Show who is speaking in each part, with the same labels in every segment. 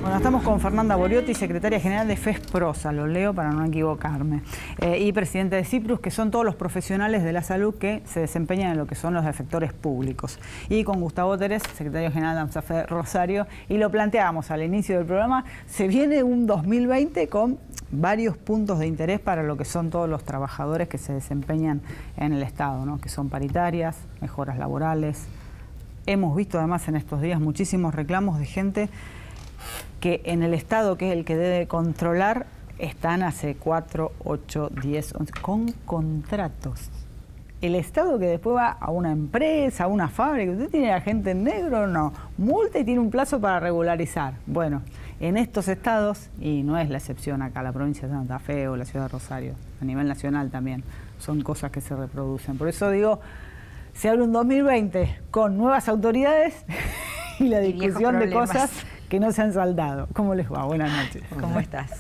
Speaker 1: Bueno, estamos con Fernanda Boriotti, secretaria general de FESPROSA, lo leo para no equivocarme, y presidente de CIPRUS, que son todos los profesionales de la salud que se desempeñan en lo que son los efectores públicos. Y con Gustavo Teres, secretario general de AMSAFE Rosario, y lo planteábamos al inicio del programa, se viene un 2020 con varios puntos de interés para lo que son todos los trabajadores que se desempeñan en el Estado, ¿no? Que son paritarias, mejoras laborales. Hemos visto además en estos días muchísimos reclamos de gente que en el Estado, que es el que debe controlar, están hace 4, 8, 10, 11, con contratos. El Estado que después va a una empresa, a una fábrica, ¿usted tiene a gente en negro o no? Multa y tiene un plazo para regularizar. Bueno, en estos estados, y no es la excepción acá, la provincia de Santa Fe o la ciudad de Rosario, a nivel nacional también, son cosas que se reproducen. Por eso digo, se abre un 2020 con nuevas autoridades y la discusión de cosas que no se han saldado. ¿Cómo les va? Buenas noches.
Speaker 2: ¿Cómo estás?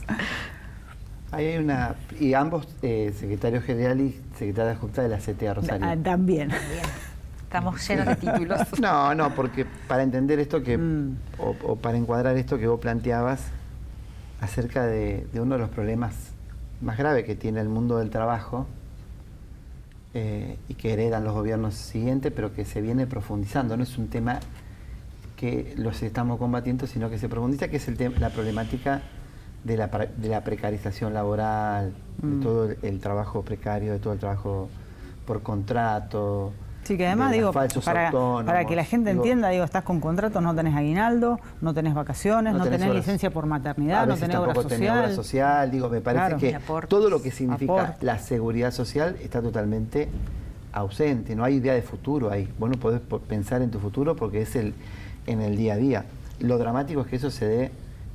Speaker 3: Ahí hay una... Y ambos, secretario general y secretaria adjunta de la CTA Rosario.
Speaker 1: También.
Speaker 2: Estamos llenos de títulos.
Speaker 3: No, porque para entender esto que... O para encuadrar esto que vos planteabas acerca de uno de los problemas más graves que tiene el mundo del trabajo y que heredan los gobiernos siguientes, pero que se viene profundizando. No es un tema que los estamos combatiendo, sino que se profundiza, que es la problemática de la precarización laboral, de todo el trabajo precario, de todo el trabajo por contrato.
Speaker 1: Sí, que además, digo, para que la gente entienda, digo, estás con contrato, no tenés aguinaldo, no tenés vacaciones, no tenés licencia por maternidad, no tenés obra social.
Speaker 3: Digo, me parece que todo lo que significa la seguridad social está totalmente ausente, no hay idea de futuro ahí. Vos no podés pensar en tu futuro porque es en el día a día. Lo dramático es que eso se dé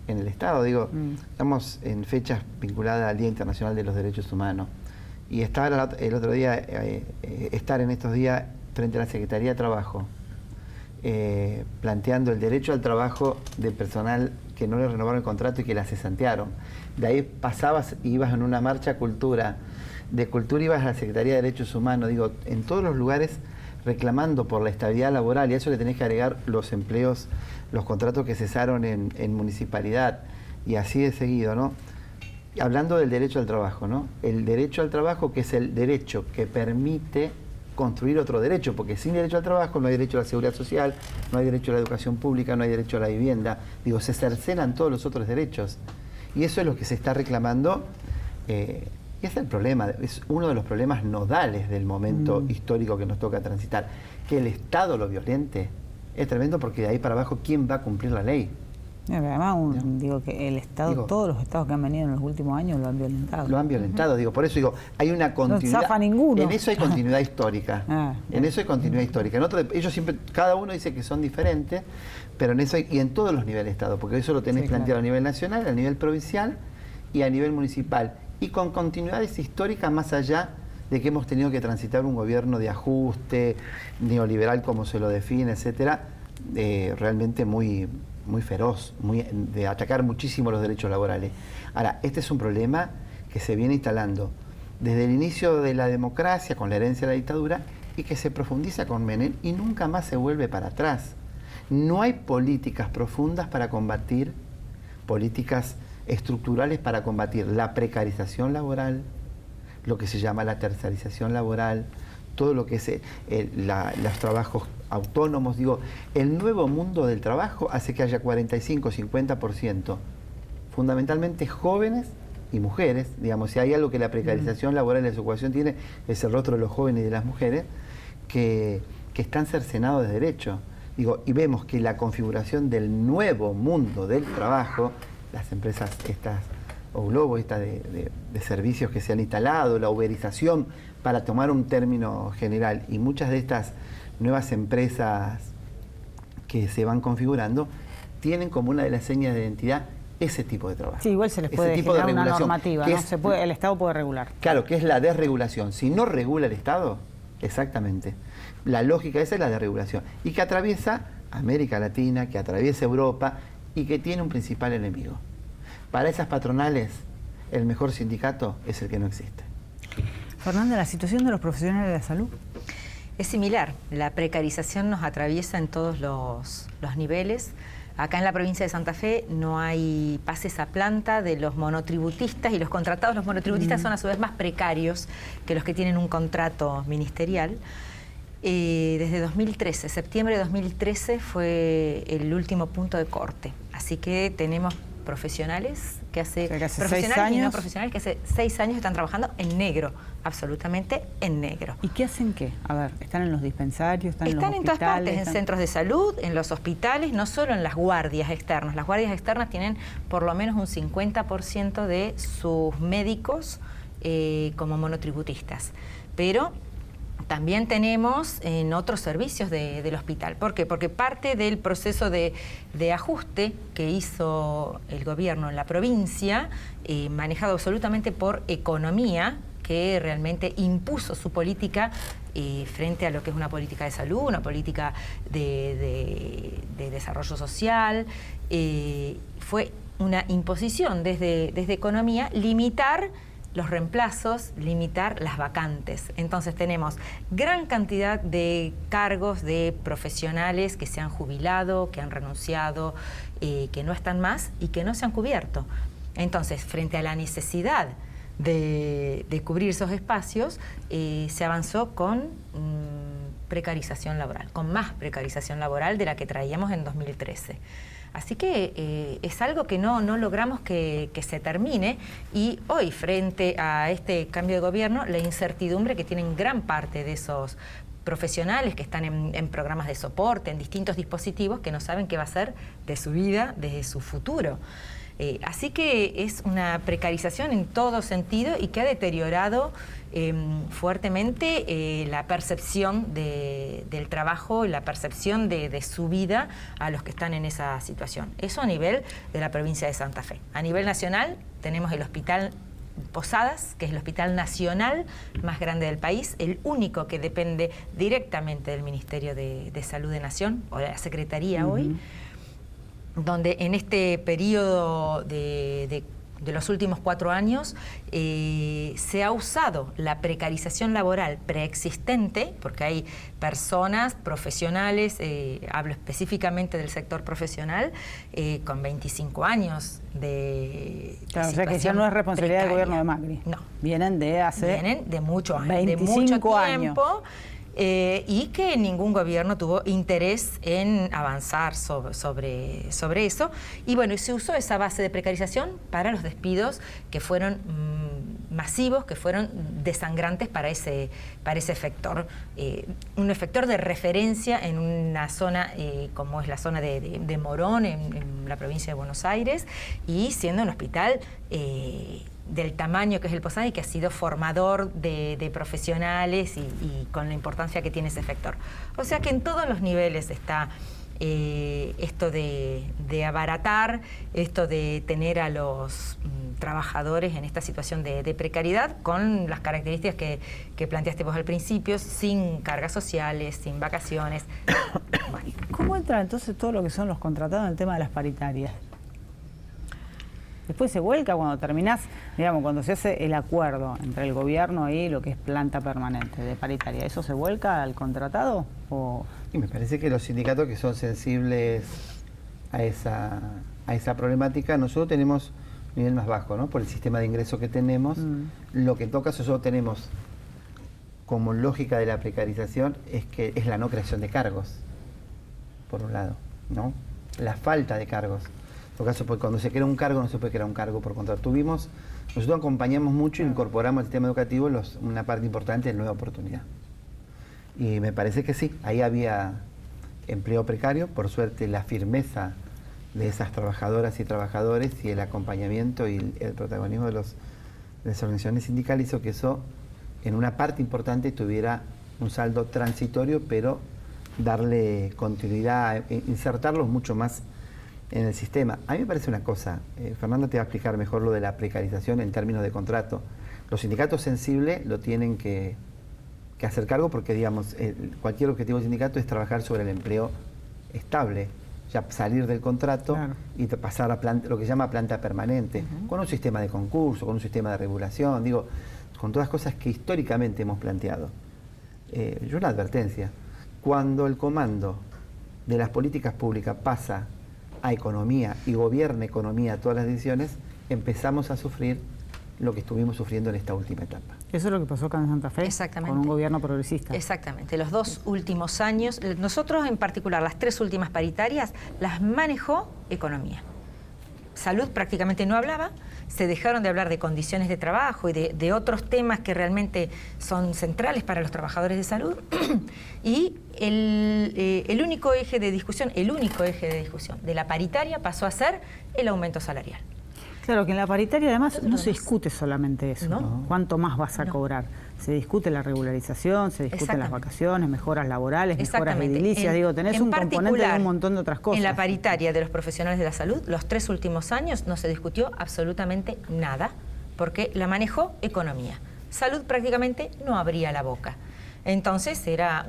Speaker 3: en el Estado. Digo, estamos en fechas vinculadas al Día Internacional de los Derechos Humanos. Y estar el otro día, estar en estos días frente a la Secretaría de Trabajo, planteando el derecho al trabajo de personal que no le renovaron el contrato y que la cesantearon. De ahí pasabas, ibas en una marcha cultura, de cultura ibas a la Secretaría de Derechos Humanos. Digo, en todos los lugares reclamando por la estabilidad laboral, y a eso le tenés que agregar los empleos, los contratos que cesaron en municipalidad, y así de seguido, ¿no? Hablando del derecho al trabajo, ¿no? El derecho al trabajo, que es el derecho que permite construir otro derecho, porque sin derecho al trabajo no hay derecho a la seguridad social, no hay derecho a la educación pública, no hay derecho a la vivienda. Digo, se cercenan todos los otros derechos. Y eso es lo que se está reclamando. Y es el problema, es uno de los problemas nodales del momento histórico que nos toca transitar. Que el Estado lo violente es tremendo, porque de ahí para abajo, ¿quién va a cumplir la ley?
Speaker 1: Además, digo que el Estado, todos los estados que han venido en los últimos años lo han violentado.
Speaker 3: Lo han violentado, digo, por eso digo, hay una continuidad.
Speaker 1: No zafa ninguno.
Speaker 3: En eso hay continuidad histórica. En eso hay continuidad histórica. Ellos siempre, cada uno dice que son diferentes, pero en eso hay, y en todos los niveles de Estado, porque eso lo tenés planteado a nivel nacional, a nivel provincial y a nivel municipal. Y con continuidades históricas más allá de que hemos tenido que transitar un gobierno de ajuste, neoliberal como se lo define, etcétera, realmente muy feroz, de atacar muchísimo los derechos laborales. Ahora, este es un problema que se viene instalando desde el inicio de la democracia, con la herencia de la dictadura, y que se profundiza con Menem y nunca más se vuelve para atrás. No hay políticas profundas para combatir, políticas estructurales para combatir la precarización laboral, lo que se llama la tercerización laboral, todo lo que es los trabajos autónomos. Digo, el nuevo mundo del trabajo hace que haya 45-50%, fundamentalmente jóvenes y mujeres. Digamos, si hay algo que la precarización laboral y la desocupación tiene, es el rostro de los jóvenes y de las mujeres, que están cercenados de derechos. Digo, y vemos que la configuración del nuevo mundo del trabajo, las empresas estas, o Globo, estas de servicios que se han instalado, la uberización, para tomar un término general, y muchas de estas nuevas empresas que se van configurando, tienen como una de las señas de identidad ese tipo de trabajo.
Speaker 1: Sí, igual se les puede generar una normativa, ¿no? El Estado puede regular.
Speaker 3: Claro, que es la desregulación. Si no regula el Estado, exactamente. La lógica esa es la desregulación. Y que atraviesa América Latina, que atraviesa Europa, y que tiene un principal enemigo. Para esas patronales, el mejor sindicato es el que no existe.
Speaker 1: Fernanda, ¿la situación de los profesionales de la salud?
Speaker 2: Es similar, la precarización nos atraviesa en todos los niveles. Acá en la provincia de Santa Fe no hay pases a planta de los monotributistas, y los contratados, los monotributistas son a su vez más precarios que los que tienen un contrato ministerial. Desde 2013, septiembre de 2013 fue el último punto de corte, así que tenemos profesionales que hace 6 años, y no profesionales que hace 6 años están trabajando en negro, absolutamente en negro.
Speaker 1: ¿Y qué hacen qué? A ver, ¿están en los dispensarios, están en los hospitales?
Speaker 2: Están en todas partes, en centros de salud, en los hospitales, no solo en las guardias externas. Las guardias externas tienen por lo menos un 50% de sus médicos como monotributistas, pero también tenemos en otros servicios del hospital. ¿Por qué? Porque parte del proceso de ajuste que hizo el gobierno en la provincia, manejado absolutamente por economía, que realmente impuso su política frente a lo que es una política de salud, una política de desarrollo social, fue una imposición desde economía limitar los reemplazos, limitar las vacantes. Entonces tenemos gran cantidad de cargos de profesionales que se han jubilado, que han renunciado, que no están más y que no se han cubierto. Entonces, frente a la necesidad de cubrir esos espacios, se avanzó con precarización laboral, con más precarización laboral de la que traíamos en 2013. Así que es algo que no logramos que se termine, y hoy, frente a este cambio de gobierno, la incertidumbre que tienen gran parte de esos profesionales que están en programas de soporte, en distintos dispositivos, que no saben qué va a ser de su vida, de su futuro. Así que es una precarización en todo sentido y que ha deteriorado fuertemente la percepción del trabajo y la percepción de su vida a los que están en esa situación. Eso a nivel de la provincia de Santa Fe. A nivel nacional tenemos el Hospital Posadas, que es el hospital nacional más grande del país, el único que depende directamente del Ministerio de Salud de Nación, o de la Secretaría hoy, donde en este periodo de los últimos 4 años se ha usado la precarización laboral preexistente, porque hay personas profesionales, hablo específicamente del sector profesional, con 25 años de
Speaker 1: claro, o sea que ya no es responsabilidad del gobierno de Macri.
Speaker 2: No.
Speaker 1: Vienen de
Speaker 2: mucho años,
Speaker 1: 25 años.
Speaker 2: Y que ningún gobierno tuvo interés en avanzar sobre eso. Y bueno, se usó esa base de precarización para los despidos que fueron masivos, que fueron desangrantes para ese efector. Un efector de referencia en una zona como es la zona de Morón, en la provincia de Buenos Aires, y siendo un hospital del tamaño que es el Posadas y que ha sido formador de profesionales y con la importancia que tiene ese sector. O sea que en todos los niveles está esto de abaratar, esto de tener a los trabajadores en esta situación de precariedad, con las características que planteaste vos al principio, sin cargas sociales, sin vacaciones. Bueno.
Speaker 1: ¿Cómo entra entonces todo lo que son los contratados en el tema de las paritarias? Después se vuelca cuando terminás, digamos, cuando se hace el acuerdo entre el gobierno y lo que es planta permanente de paritaria. ¿Eso se vuelca al contratado?
Speaker 3: Y me parece que los sindicatos que son sensibles a esa problemática, nosotros tenemos un nivel más bajo, ¿no? Por el sistema de ingreso que tenemos. Lo que en todo caso nosotros tenemos como lógica de la precarización es que es la no creación de cargos, por un lado, ¿no? La falta de cargos. En todo caso, cuando se crea un cargo, no se puede crear un cargo por contrato. Nosotros acompañamos mucho e incorporamos al sistema educativo una parte importante de nueva oportunidad. Y me parece que sí, ahí había empleo precario, por suerte la firmeza de esas trabajadoras y trabajadores y el acompañamiento y el protagonismo de las organizaciones sindicales hizo que eso en una parte importante tuviera un saldo transitorio, pero darle continuidad, insertarlos mucho más en el sistema. A mí me parece una cosa, Fernanda te va a explicar mejor lo de la precarización en términos de contrato. Los sindicatos sensibles lo tienen que hacer cargo porque, digamos, cualquier objetivo del sindicato es trabajar sobre el empleo estable, ya salir del contrato, claro, y pasar a lo que se llama planta permanente, con un sistema de concurso, con un sistema de regulación, digo, con todas cosas que históricamente hemos planteado. yo una advertencia, cuando el comando de las políticas públicas pasa a economía y gobierna economía todas las decisiones, empezamos a sufrir lo que estuvimos sufriendo en esta última etapa.
Speaker 1: Eso es lo que pasó acá en Santa Fe, con un gobierno progresista.
Speaker 2: Exactamente. Los 2 últimos años, nosotros en particular, las 3 últimas paritarias, las manejó economía. Salud prácticamente no hablaba, se dejaron de hablar de condiciones de trabajo y de otros temas que realmente son centrales para los trabajadores de salud. Y el único eje de discusión de la paritaria pasó a ser el aumento salarial.
Speaker 1: Claro, que en la paritaria además no se discute solamente eso,
Speaker 2: ¿no?
Speaker 1: ¿Cuánto más vas a cobrar? Se discute la regularización, se discuten las vacaciones, mejoras laborales, mejoras edilicias, tenés un componente de un montón de otras cosas.
Speaker 2: En la paritaria de los profesionales de la salud, los 3 últimos años no se discutió absolutamente nada, porque la manejó economía. Salud prácticamente no abría la boca. Entonces era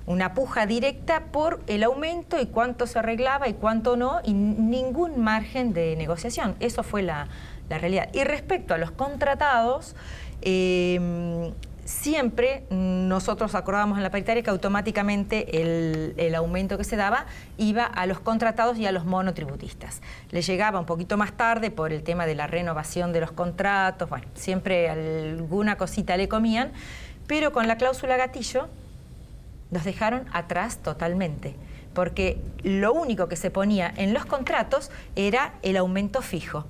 Speaker 2: una puja directa por el aumento y cuánto se arreglaba y cuánto no, y ningún margen de negociación. Eso fue la realidad. Y respecto a los contratados, siempre nosotros acordábamos en la paritaria que automáticamente el aumento que se daba iba a los contratados y a los monotributistas. Le llegaba un poquito más tarde por el tema de la renovación de los contratos, bueno, siempre alguna cosita le comían, pero con la cláusula gatillo nos dejaron atrás totalmente, porque lo único que se ponía en los contratos era el aumento fijo.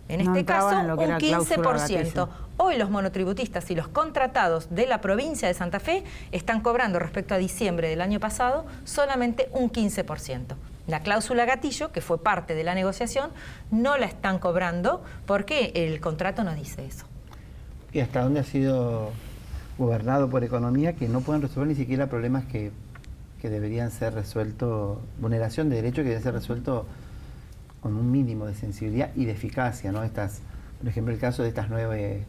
Speaker 2: En este caso, un 15%. Hoy los monotributistas y los contratados de la provincia de Santa Fe están cobrando respecto a diciembre del año pasado solamente un 15%. La cláusula gatillo, que fue parte de la negociación, no la están cobrando porque el contrato no dice eso.
Speaker 3: ¿Y hasta dónde ha sido gobernado por economía que no pueden resolver ni siquiera problemas que deberían ser resueltos, vulneración de derechos que deben ser resueltos con un mínimo de sensibilidad y de eficacia, ¿no? Por ejemplo, el caso de estas 9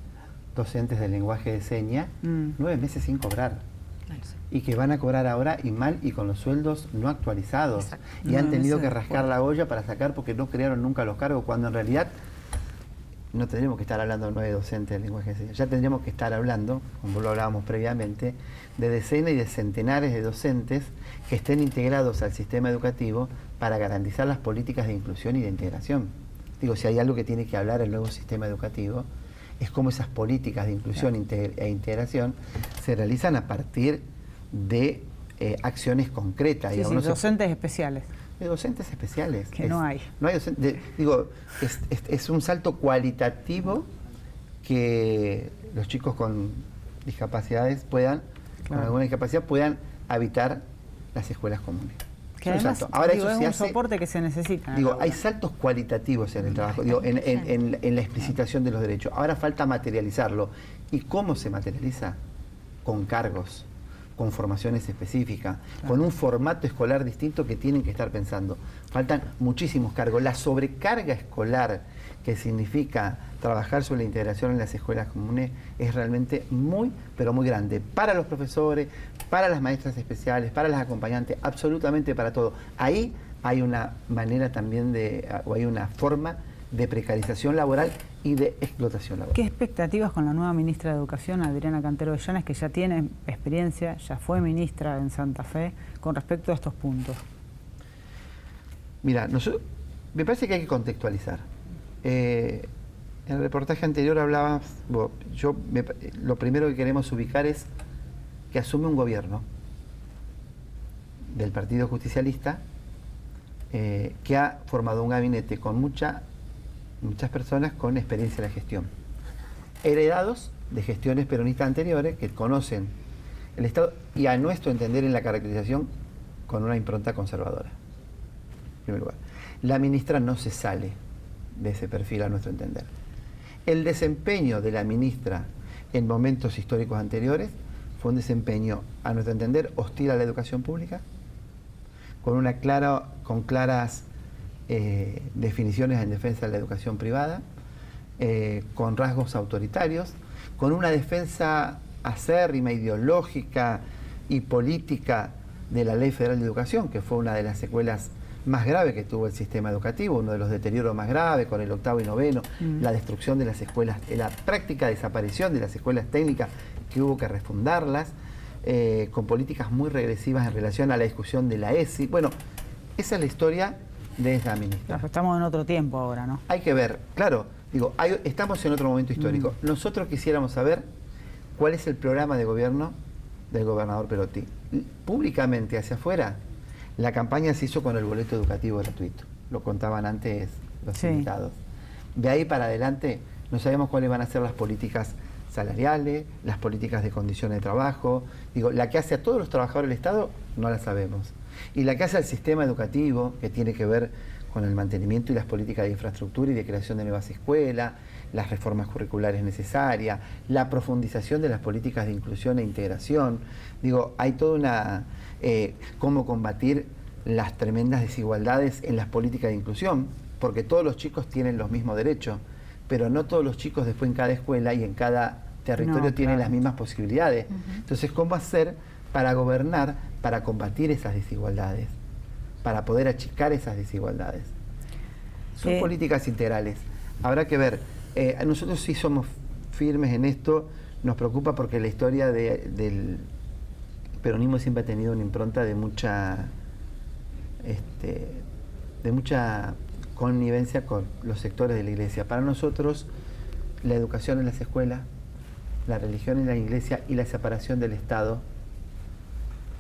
Speaker 3: docentes del lenguaje de señas, 9 meses sin cobrar. Y que van a cobrar ahora y mal y con los sueldos no actualizados. Exacto. Y han tenido que rascar la olla para sacar porque no crearon nunca los cargos, cuando en realidad no tendríamos que estar hablando de 9 docentes del lenguaje de señas. Ya tendríamos que estar hablando, como lo hablábamos previamente, de decenas y de centenares de docentes que estén integrados al sistema educativo para garantizar las políticas de inclusión y de integración. Digo, si hay algo que tiene que hablar el nuevo sistema educativo, es cómo esas políticas de inclusión e integración se realizan a partir de acciones concretas.
Speaker 1: Sí, docentes especiales.
Speaker 3: De docentes especiales.
Speaker 1: Que no hay.
Speaker 3: No hay es un salto cualitativo que los chicos con discapacidades con alguna discapacidad puedan habitar las escuelas comunes.
Speaker 1: Que además, ahora eso es un soporte que se necesita.
Speaker 3: Hay saltos cualitativos en el trabajo, en la explicitación de los derechos. Ahora falta materializarlo. ¿Y cómo se materializa? Con cargos, con formaciones específicas, con un formato escolar distinto que tienen que estar pensando. Faltan muchísimos cargos. La sobrecarga escolar que significa trabajar sobre la integración en las escuelas comunes es realmente muy, pero muy grande. Para los profesores, para las maestras especiales, para las acompañantes, absolutamente para todo. Ahí hay una manera también o hay una forma de precarización laboral y de explotación laboral.
Speaker 1: ¿Qué expectativas con la nueva ministra de Educación, Adriana Cantero Llanes, que ya tiene experiencia, ya fue ministra en Santa Fe, con respecto a estos puntos?
Speaker 3: Mira, me parece que hay que contextualizar. En el reportaje anterior hablabas, lo primero que queremos ubicar es que asume un gobierno del Partido Justicialista que ha formado un gabinete con muchas personas con experiencia en la gestión, heredados de gestiones peronistas anteriores que conocen el Estado y a nuestro entender en la caracterización con una impronta conservadora. En primer lugar, la ministra no se sale de ese perfil a nuestro entender. El desempeño de la ministra en momentos históricos anteriores fue un desempeño, a nuestro entender, hostil a la educación pública, con claras definiciones en defensa de la educación privada, con rasgos autoritarios, con una defensa acérrima, ideológica y política de la Ley Federal de Educación, que fue una de las secuelas más graves que tuvo el sistema educativo, uno de los deterioros más graves con el 8º y 9º, la destrucción de las escuelas, la práctica desaparición de las escuelas técnicas que hubo que refundarlas, con políticas muy regresivas en relación a la discusión de la ESI. Bueno, esa es la historia de esta ministra.
Speaker 1: Estamos en otro tiempo ahora, ¿no?
Speaker 3: Hay que ver, claro, digo, estamos en otro momento histórico. Nosotros quisiéramos saber cuál es el programa de gobierno del gobernador Perotti. Públicamente, hacia afuera, la campaña se hizo con el boleto educativo gratuito. Lo contaban antes los invitados. De ahí para adelante no sabemos cuáles van a ser las políticas salariales, las políticas de condiciones de trabajo. Digo, la que hace a todos los trabajadores del Estado no la sabemos. Y la que hace al sistema educativo, que tiene que ver con el mantenimiento y las políticas de infraestructura y de creación de nuevas escuelas, las reformas curriculares necesarias, la profundización de las políticas de inclusión e integración. Digo, hay toda una... cómo combatir las tremendas desigualdades en las políticas de inclusión, porque todos los chicos tienen los mismos derechos, pero no todos los chicos después en cada escuela y en cada territorio tienen las mismas posibilidades. Entonces, ¿cómo hacer para gobernar, para combatir esas desigualdades, para poder achicar esas desigualdades? Son políticas integrales. Habrá que ver. Nosotros sí somos firmes en esto. Nos preocupa porque la historia del peronismo siempre ha tenido una impronta de mucha connivencia con los sectores de la iglesia. Para nosotros, la educación en las escuelas, la religión en la iglesia y la separación del Estado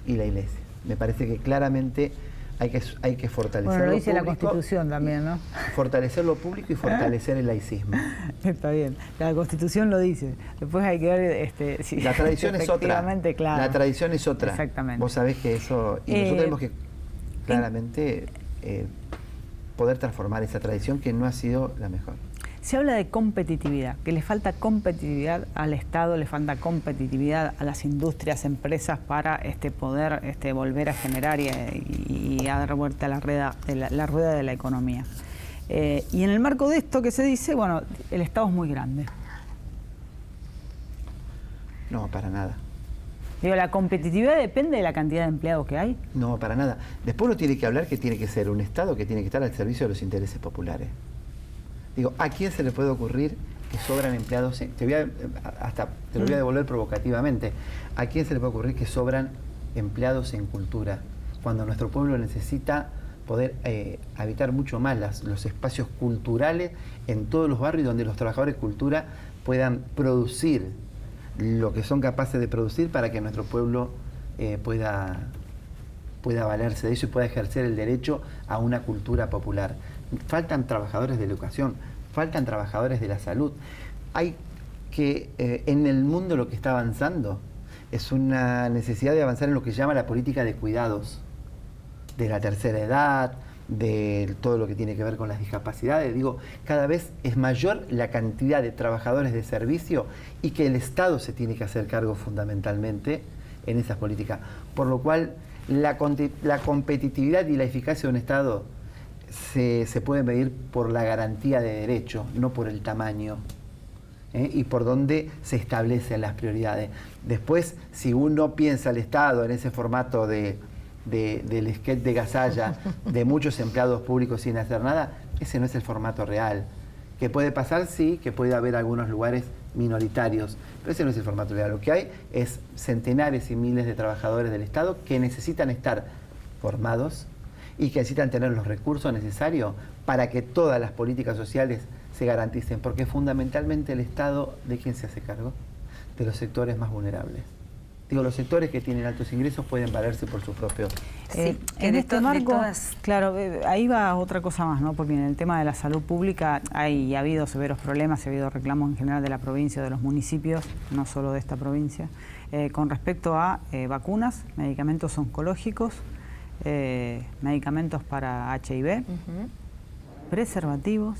Speaker 3: y la iglesia. Me parece que claramente hay que fortalecer
Speaker 1: lo
Speaker 3: lo
Speaker 1: dice
Speaker 3: público,
Speaker 1: la Constitución también, ¿no?
Speaker 3: Fortalecer lo público y fortalecer el laicismo.
Speaker 1: Está bien, la Constitución lo dice. Después hay que ver si
Speaker 3: la tradición es otra.
Speaker 1: Claro.
Speaker 3: La tradición es otra.
Speaker 1: Exactamente.
Speaker 3: Vos sabés que eso... Y nosotros tenemos que claramente poder transformar esa tradición que no ha sido la mejor.
Speaker 1: Se habla de competitividad, que le falta competitividad al Estado, le falta competitividad a las industrias, empresas para poder volver a generar y a dar vuelta a la rueda de la economía. Y en el marco de esto que se dice, bueno, el Estado es muy grande.
Speaker 3: No, para nada.
Speaker 1: Digo, ¿la competitividad depende de la cantidad de empleados que hay?
Speaker 3: No, para nada. Después uno tiene que hablar que tiene que ser un Estado que tiene que estar al servicio de los intereses populares. Digo, ¿a quién se le puede ocurrir que sobran empleados? Te lo voy a devolver provocativamente. ¿A quién se le puede ocurrir que sobran empleados en cultura? Cuando nuestro pueblo necesita poder habitar mucho más los espacios culturales en todos los barrios donde los trabajadores de cultura puedan producir lo que son capaces de producir para que nuestro pueblo pueda valerse de eso y pueda ejercer el derecho a una cultura popular. Faltan trabajadores de la educación, faltan trabajadores de la salud. Hay que, en el mundo lo que está avanzando es una necesidad de avanzar en lo que se llama la política de cuidados, de la tercera edad, de todo lo que tiene que ver con las discapacidades. Digo, cada vez es mayor la cantidad de trabajadores de servicio y que el Estado se tiene que hacer cargo fundamentalmente en esas políticas. Por lo cual, la competitividad y la eficacia de un Estado se puede medir por la garantía de derechos, no por el tamaño, y por dónde se establecen las prioridades. Después, si uno piensa al Estado en ese formato del sketch de Gasalla, de muchos empleados públicos sin hacer nada, ese no es el formato real. ¿Que puede pasar? Sí, que puede haber algunos lugares minoritarios, pero ese no es el formato real. Lo que hay es centenares y miles de trabajadores del Estado que necesitan estar formados y que necesitan tener los recursos necesarios para que todas las políticas sociales se garanticen, porque fundamentalmente el Estado, ¿de quién se hace cargo? De los sectores más vulnerables. Digo, los sectores que tienen altos ingresos pueden valerse por su propio...
Speaker 1: Sí, en este marco, claro, ahí va otra cosa más, ¿no? Porque en el tema de la salud pública ha habido severos problemas, ha habido reclamos en general de la provincia, de los municipios, no solo de esta provincia, con respecto a vacunas, medicamentos oncológicos, medicamentos para HIV, preservativos.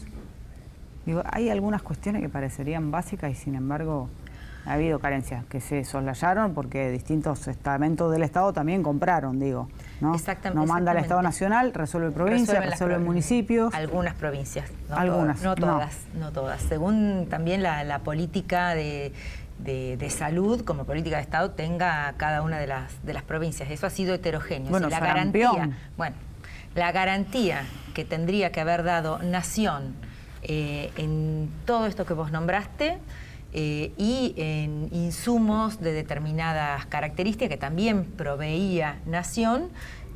Speaker 1: Digo, hay algunas cuestiones que parecerían básicas y sin embargo ha habido carencias que se soslayaron porque distintos estamentos del Estado también compraron, digo, ¿no? No manda el Estado Nacional, resuelve provincias, resuelve municipios.
Speaker 2: Algunas provincias, no
Speaker 1: algunas,
Speaker 2: todas, no todas. Según también la política de salud como política de Estado tenga cada una de las provincias. Eso ha sido heterogéneo.
Speaker 1: Bueno,
Speaker 2: la garantía que tendría que haber dado Nación en todo esto que vos nombraste y en insumos de determinadas características que también proveía Nación,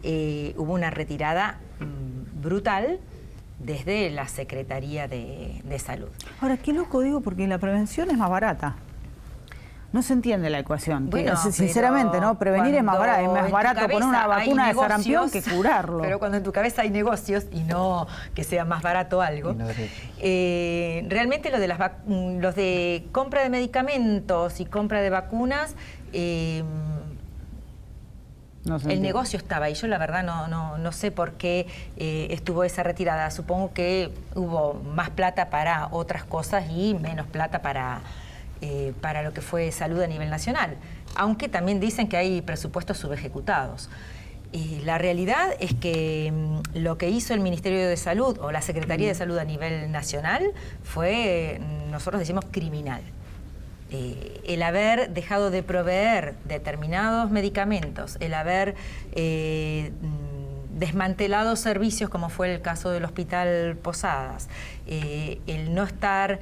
Speaker 2: hubo una retirada brutal desde la Secretaría de Salud.
Speaker 1: Ahora, qué loco digo, porque la prevención es más barata. No se entiende la ecuación. Bueno, sinceramente, ¿no? Prevenir es más barato poner una vacuna de sarampión que curarlo.
Speaker 2: Pero cuando en tu cabeza hay negocios y no que sea más barato algo. No, realmente los de compra de medicamentos y compra de vacunas, el negocio estaba ahí. Yo la verdad no sé por qué estuvo esa retirada. Supongo que hubo más plata para otras cosas y menos plata para lo que fue salud a nivel nacional, aunque también dicen que hay presupuestos subejecutados. La realidad es que lo que hizo el Ministerio de Salud o la Secretaría de Salud a nivel nacional fue, nosotros decimos, criminal. El haber dejado de proveer determinados medicamentos, el haber desmantelado servicios como fue el caso del Hospital Posadas, el no estar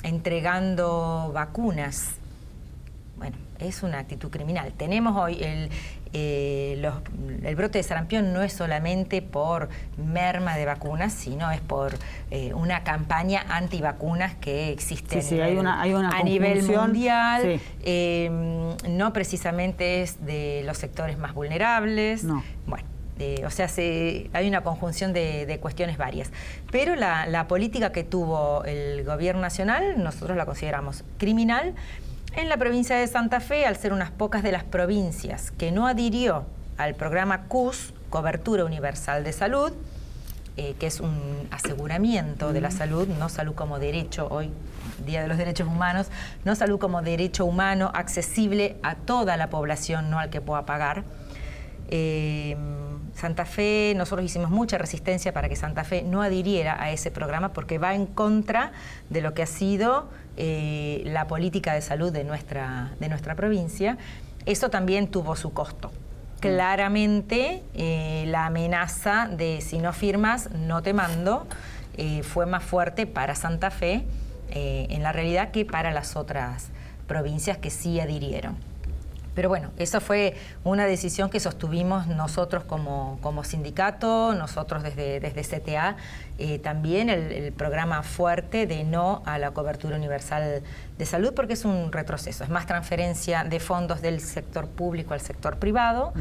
Speaker 2: entregando vacunas, bueno, es una actitud criminal. Tenemos hoy el brote de sarampión no es solamente por merma de vacunas, sino es por una campaña antivacunas que existe
Speaker 1: hay una
Speaker 2: a nivel mundial.
Speaker 1: Sí.
Speaker 2: No precisamente es de los sectores más vulnerables.
Speaker 1: No.
Speaker 2: Bueno, o sea, hay una conjunción de cuestiones varias. Pero la política que tuvo el gobierno nacional, nosotros la consideramos criminal. En la provincia de Santa Fe, al ser unas pocas de las provincias que no adhirió al programa CUS, Cobertura Universal de Salud, que es un aseguramiento de la salud, no salud como derecho, hoy Día de los Derechos Humanos, no salud como derecho humano accesible a toda la población, no al que pueda pagar. Santa Fe, nosotros hicimos mucha resistencia para que Santa Fe no adhiriera a ese programa porque va en contra de lo que ha sido la política de salud de nuestra provincia. Eso también tuvo su costo. Claramente la amenaza de si no firmas, no te mando, fue más fuerte para Santa Fe en la realidad que para las otras provincias que sí adhirieron. Pero bueno, eso fue una decisión que sostuvimos nosotros como sindicato, nosotros desde CTA, también el programa fuerte de no a la cobertura universal de salud, porque es un retroceso, es más transferencia de fondos del sector público al sector privado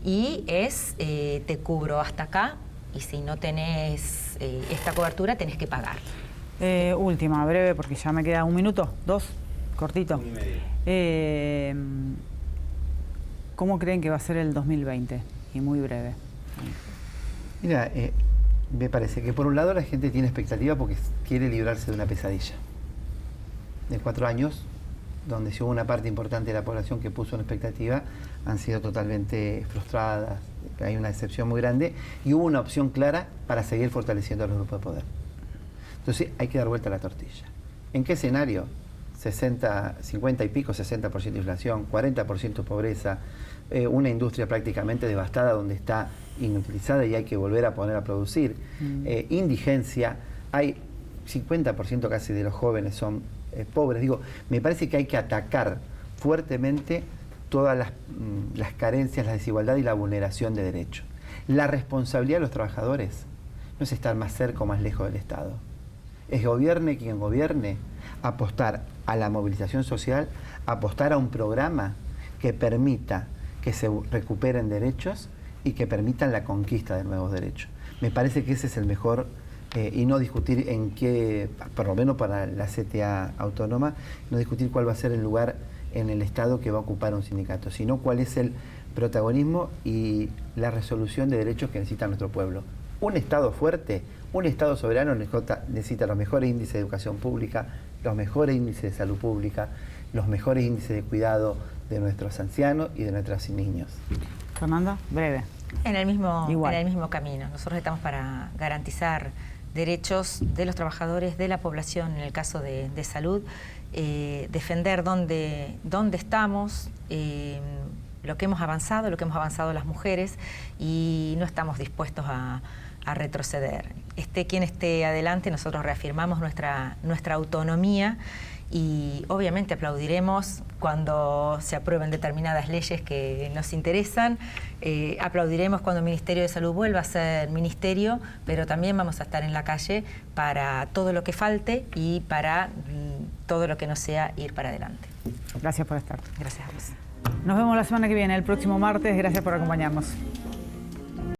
Speaker 2: y es te cubro hasta acá y si no tenés esta cobertura tenés que pagar.
Speaker 1: Última, breve, porque ya me queda 1 minuto, 2, cortito.
Speaker 4: 1 y medio.
Speaker 1: ¿Cómo creen que va a ser el 2020? Y muy breve.
Speaker 3: Mira, me parece que por un lado la gente tiene expectativa porque quiere librarse de una pesadilla. De 4 años, donde si hubo una parte importante de la población que puso una expectativa, han sido totalmente frustradas, hay una decepción muy grande y hubo una opción clara para seguir fortaleciendo a los grupos de poder. Entonces hay que dar vuelta a la tortilla. ¿En qué escenario? 50 y pico, 60% de inflación, 40% pobreza, una industria prácticamente devastada donde está inutilizada y hay que volver a poner a producir, indigencia, hay 50% casi de los jóvenes son pobres. Digo, me parece que hay que atacar fuertemente todas las carencias, la desigualdad y la vulneración de derechos. La responsabilidad de los trabajadores no es estar más cerca o más lejos del Estado. Es gobierne quien gobierne, apostar a la movilización social, apostar a un programa que permita que se recuperen derechos y que permitan la conquista de nuevos derechos. Me parece que ese es el mejor, y no discutir en qué, por lo menos para la CTA autónoma, no discutir cuál va a ser el lugar en el Estado que va a ocupar un sindicato, sino cuál es el protagonismo y la resolución de derechos que necesita nuestro pueblo. Un Estado fuerte, un Estado soberano necesita los mejores índices de educación pública, los mejores índices de salud pública, los mejores índices de cuidado de nuestros ancianos y de nuestros niños.
Speaker 1: Fernanda, breve.
Speaker 2: En el mismo camino. Nosotros estamos para garantizar derechos de los trabajadores, de la población, en el caso de salud, defender dónde estamos, lo que hemos avanzado las mujeres, y no estamos dispuestos a retroceder. esté quien esté adelante, nosotros reafirmamos nuestra autonomía y obviamente aplaudiremos cuando se aprueben determinadas leyes que nos interesan, aplaudiremos cuando el Ministerio de Salud vuelva a ser ministerio, pero también vamos a estar en la calle para todo lo que falte y para todo lo que no sea ir para adelante.
Speaker 1: Gracias por estar.
Speaker 2: Gracias a vos.
Speaker 1: Nos vemos la semana que viene, el próximo martes. Gracias por acompañarnos.